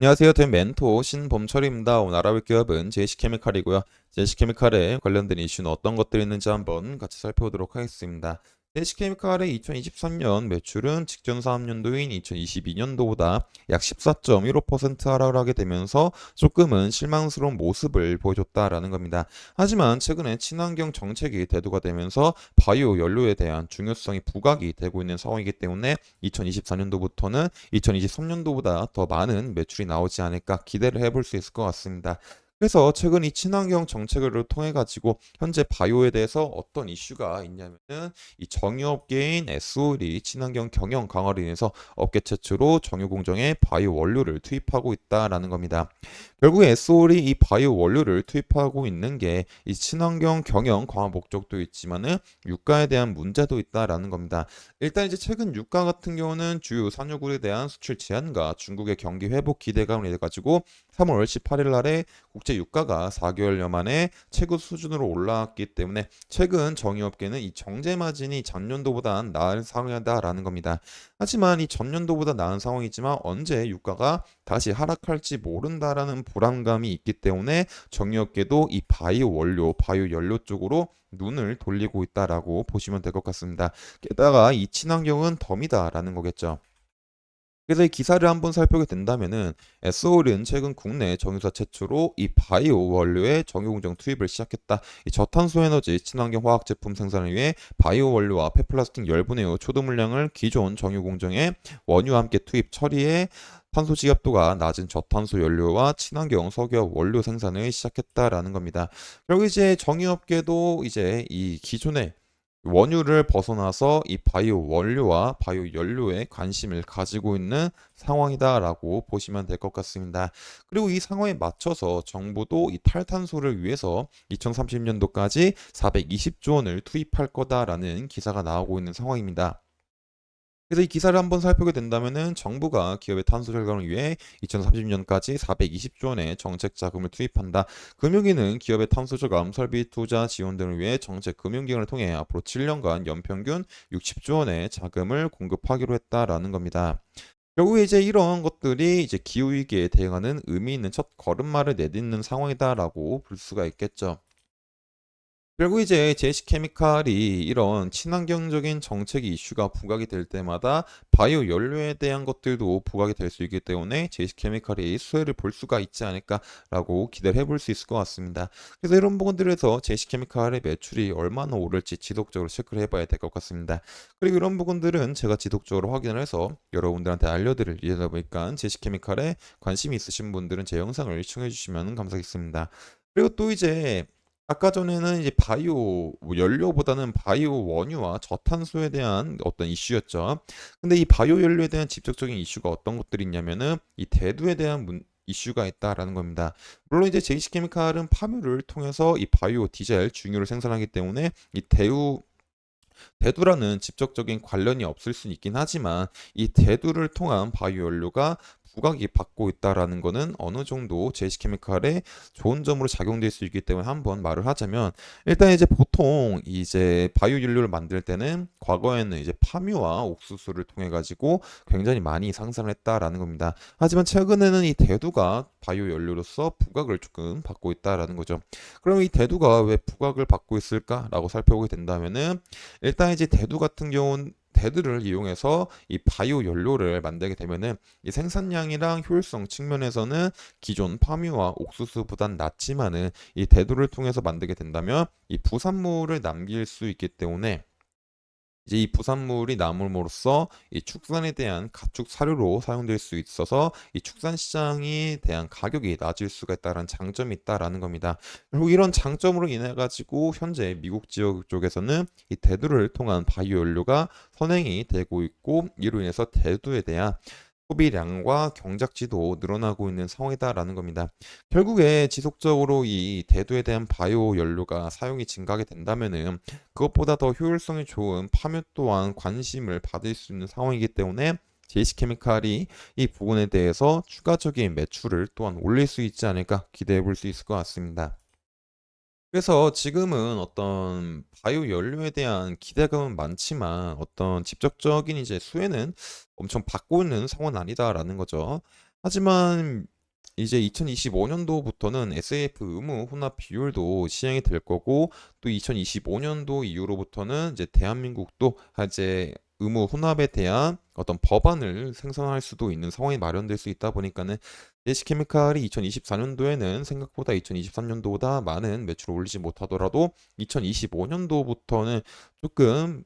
안녕하세요. 된 멘토 신범철입니다. 오늘 알아볼 기업은 제시케미칼이고요. 제시케미칼에 관련된 이슈는 어떤 것들이 있는지 한번 같이 살펴보도록 하겠습니다. 제시케미칼의 2023년 매출은 직전 사업연도인 2022년도보다 약 14.15% 하락을 하게 되면서 조금은 실망스러운 모습을 보여줬다라는 겁니다. 하지만 최근에 친환경 정책이 대두가 되면서 바이오 연료에 대한 중요성이 부각이 되고 있는 상황이기 때문에 2024년도부터는 2023년도보다 더 많은 매출이 나오지 않을까 기대를 해볼 수 있을 것 같습니다. 그래서 최근 이 친환경 정책을 통해 가지고 현재 바이오에 대해서 어떤 이슈가 있냐면은 이 정유업계인 에스올이 친환경 경영 강화로 인해서 업계 최초로 정유 공정에 바이오 원료를 투입하고 있다라는 겁니다. 결국에 에스올이 이 바이오 원료를 투입하고 있는 게 이 친환경 경영 강화 목적도 있지만은 유가에 대한 문제도 있다라는 겁니다. 일단 이제 최근 유가 같은 경우는 주요 산유국에 대한 수출 제한과 중국의 경기 회복 기대감을 해 가지고 3월 18일 날에 국제 유가가 4개월여 만에 최고 수준으로 올라왔기 때문에 최근 정유업계는 이 정제 마진이 전년도보다 나은 상황이다라는 겁니다. 하지만 이 전년도보다 나은 상황이지만 언제 유가가 다시 하락할지 모른다라는 불안감이 있기 때문에 정유업계도 이 바이오 원료, 바이오 연료 쪽으로 눈을 돌리고 있다라고 보시면 될 것 같습니다. 게다가 이 친환경은 덤이다라는 거겠죠. 그래서 이 기사를 한번 살펴보게 된다면은 에스홀은 최근 국내 정유사 최초로 이 바이오 원료의 정유 공정 투입을 시작했다. 이 저탄소 에너지 친환경 화학 제품 생산을 위해 바이오 원료와 폐플라스틱 열분의 후 초도 물량을 기존 정유 공정에 원유와 함께 투입 처리해 탄소 지압도가 낮은 저탄소 연료와 친환경 석유 원료 생산을 시작했다라는 겁니다. 결국 이제 정유업계도 이제 이 기존의 원유를 벗어나서 이 바이오 원료와 바이오 연료에 관심을 가지고 있는 상황이다라고 보시면 될 것 같습니다. 그리고 이 상황에 맞춰서 정부도 이 탈탄소를 위해서 2030년도까지 420조 원을 투입할 거다라는 기사가 나오고 있는 상황입니다. 그래서 이 기사를 한번 살펴보게 된다면은 정부가 기업의 탄소 절감을 위해 2030년까지 420조 원의 정책 자금을 투입한다. 금융위는 기업의 탄소 절감 설비 투자 지원 등을 위해 정책 금융기관을 통해 앞으로 7년간 연평균 60조 원의 자금을 공급하기로 했다라는 겁니다. 결국에 이제 이런 것들이 이제 기후 위기에 대응하는 의미 있는 첫 걸음마를 내딛는 상황이다라고 볼 수가 있겠죠. 결국 이제 제시케미칼이 이런 친환경적인 정책이 이슈가 부각이 될 때마다 바이오 연료에 대한 것들도 부각이 될 수 있기 때문에 제시케미칼이 수혜를 볼 수가 있지 않을까라고 기대를 해볼 수 있을 것 같습니다. 그래서 이런 부분들에서 제시케미칼의 매출이 얼마나 오를지 지속적으로 체크를 해봐야 될 것 같습니다. 그리고 이런 부분들은 제가 지속적으로 확인을 해서 여러분들한테 알려드릴 예정이다 보니까 제시케미칼에 관심이 있으신 분들은 제 영상을 시청해 주시면 감사하겠습니다. 그리고 또 이제 아까 전에는 이제 바이오 뭐 연료보다는 바이오 원유와 저탄소에 대한 어떤 이슈였죠. 근데 이 바이오 연료에 대한 직접적인 이슈가 어떤 것들이 있냐면은 이 대두에 대한 이슈가 있다라는 겁니다. 물론 이제 제이시케미칼은 파묘를 통해서 이 바이오 디젤 중유를 생산하기 때문에 이 대두라는 직접적인 관련이 없을 수는 있긴 하지만 이 대두를 통한 바이오 연료가 부각이 받고 있다라는 거는 어느 정도 제시케미칼의 좋은 점으로 작용될 수 있기 때문에 한번 말을 하자면 일단 이제 보통 이제 바이오 연료를 만들 때는 과거에는 이제 파묘와 옥수수를 통해 가지고 굉장히 많이 상상을 했다라는 겁니다. 하지만 최근에는 이 대두가 바이오 연료로서 부각을 조금 받고 있다라는 거죠. 그럼 이 대두가 왜 부각을 받고 있을까라고 살펴보게 된다면은 일단 이제 대두 같은 경우는 대두를 이용해서 이 바이오 연료를 만들게 되면은 이 생산량이랑 효율성 측면에서는 기존 파묘와 옥수수보단 낮지만은 이 대두를 통해서 만들게 된다면 이 부산물을 남길 수 있기 때문에 이제 이 부산물이 남음으로써 이 축산에 대한 가축 사료로 사용될 수 있어서 이 축산 시장에 대한 가격이 낮을 수가 있다는 장점이 있다라는 겁니다. 그리고 이런 장점으로 인해 가지고 현재 미국 지역 쪽에서는 이 대두를 통한 바이오 연료가 선행이 되고 있고 이로 인해서 대두에 대한 소비량과 경작지도 늘어나고 있는 상황이다라는 겁니다. 결국에 지속적으로 이 대두에 대한 바이오 연료가 사용이 증가하게 된다면은 그것보다 더 효율성이 좋은 파묘 또한 관심을 받을 수 있는 상황이기 때문에 제이시케미칼이 이 부분에 대해서 추가적인 매출을 또한 올릴 수 있지 않을까 기대해 볼 수 있을 것 같습니다. 그래서 지금은 어떤 바이오 연료에 대한 기대감은 많지만 어떤 직접적인 이제 수혜는 엄청 받고 있는 상황은 아니다라는 거죠. 하지만 이제 2025년도부터는 SAF 의무 혼합 비율도 시행이 될 거고, 또 2025년도 이후로부터는 이제 대한민국도 이제 의무 혼합에 대한 어떤 법안을 생성할 수도 있는 상황이 마련될 수 있다 보니까는 제시케미칼이 2024년도에는 생각보다 2023년도보다 많은 매출을 올리지 못하더라도 2025년도부터는 조금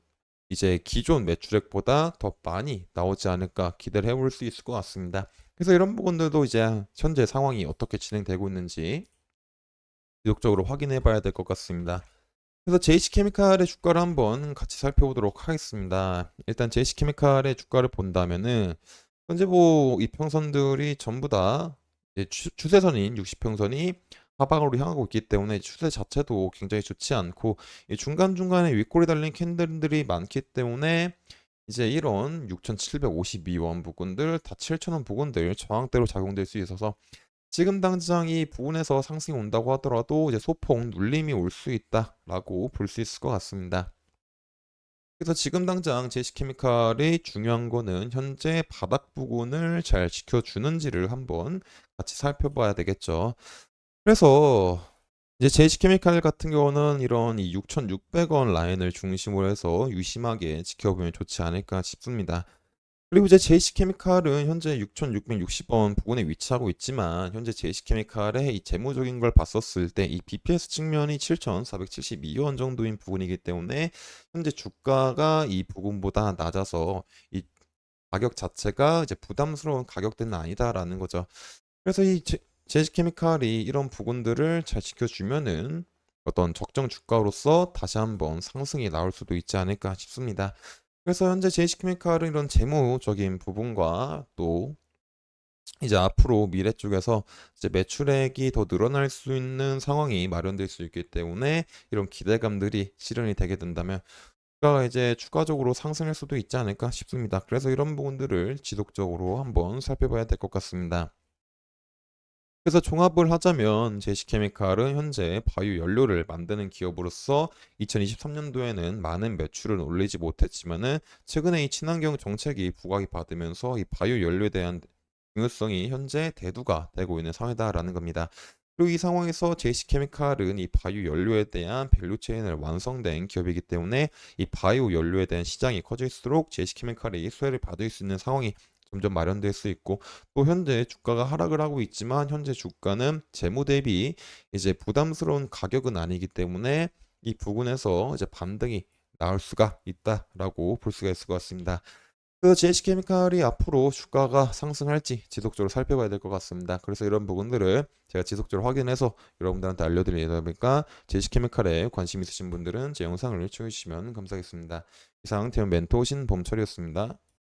이제 기존 매출액보다 더 많이 나오지 않을까 기대를 해볼 수 있을 것 같습니다. 그래서 이런 부분들도 이제 현재 상황이 어떻게 진행되고 있는지 지속적으로 확인해 봐야 될 것 같습니다. 그래서 JC케미칼의 주가를 한번 같이 살펴보도록 하겠습니다. 일단 JC케미칼의 주가를 본다면은 현재 뭐 이평선들이 전부 다 이제 추세선인 60평선이 하방으로 향하고 있기 때문에 추세 자체도 굉장히 좋지 않고, 이 중간중간에 윗골이 달린 캔들들이 많기 때문에 이제 이런 6,752원 부근들, 다 7,000원 부근들 저항대로 작용될 수 있어서 지금 당장 이 부분에서 상승이 온다고 하더라도 이제 소폭 눌림이 올 수 있다라고 볼 수 있을 것 같습니다. 그래서 지금 당장 제시케미칼이 중요한 거는 현재 바닥 부근을 잘 지켜주는지를 한번 같이 살펴봐야 되겠죠. 그래서 이제 제이시케미칼 같은 경우는 이런 이 6,600원 라인을 중심으로 해서 유심하게 지켜보면 좋지 않을까 싶습니다. 그리고 이제 제이시케미칼은 현재 6,660원 부근에 위치하고 있지만, 현재 제이시케미칼의 이 재무적인 걸 봤었을 때 이 BPS 측면이 7,472원 정도인 부분이기 때문에 현재 주가가 이 부분보다 낮아서 이 가격 자체가 이제 부담스러운 가격대는 아니다라는 거죠. 그래서 이 제시케미칼이 이런 부분들을 잘 지켜주면은 어떤 적정 주가로서 다시 한번 상승이 나올 수도 있지 않을까 싶습니다. 그래서 현재 제시케미칼은 이런 재무적인 부분과 또 이제 앞으로 미래 쪽에서 이제 매출액이 더 늘어날 수 있는 상황이 마련될 수 있기 때문에 이런 기대감들이 실현이 되게 된다면 주가가 이제 추가적으로 상승할 수도 있지 않을까 싶습니다. 그래서 이런 부분들을 지속적으로 한번 살펴봐야 될 것 같습니다. 그래서 종합을 하자면 제시케미칼은 현재 바이오 연료를 만드는 기업으로서 2023년도에는 많은 매출을 올리지 못했지만은 최근에 이 친환경 정책이 부각이 받으면서 이 바이오 연료에 대한 중요성이 현재 대두가 되고 있는 상황이다라는 겁니다. 그리고 이 상황에서 제시케미칼은 이 바이오 연료에 대한 밸류체인을 완성된 기업이기 때문에 이 바이오 연료에 대한 시장이 커질수록 제시케미칼이 수혜를 받을 수 있는 상황이 점점 마련될 수 있고, 또 현재 주가가 하락을 하고 있지만 현재 주가는 재무 대비 이제 부담스러운 가격은 아니기 때문에 이 부분에서 이제 반등이 나올 수가 있다라고 볼 수가 있을 것 같습니다. 그 제시케미칼이 앞으로 주가가 상승할지 지속적으로 살펴봐야 될 것 같습니다. 그래서 이런 부분들을 제가 지속적으로 확인해서 여러분들한테 알려드리다 보니까 제시케미칼에 관심 있으신 분들은 제 영상을 시청해 주시면 감사하겠습니다. 이상 대형 멘토 신범철이었습니다.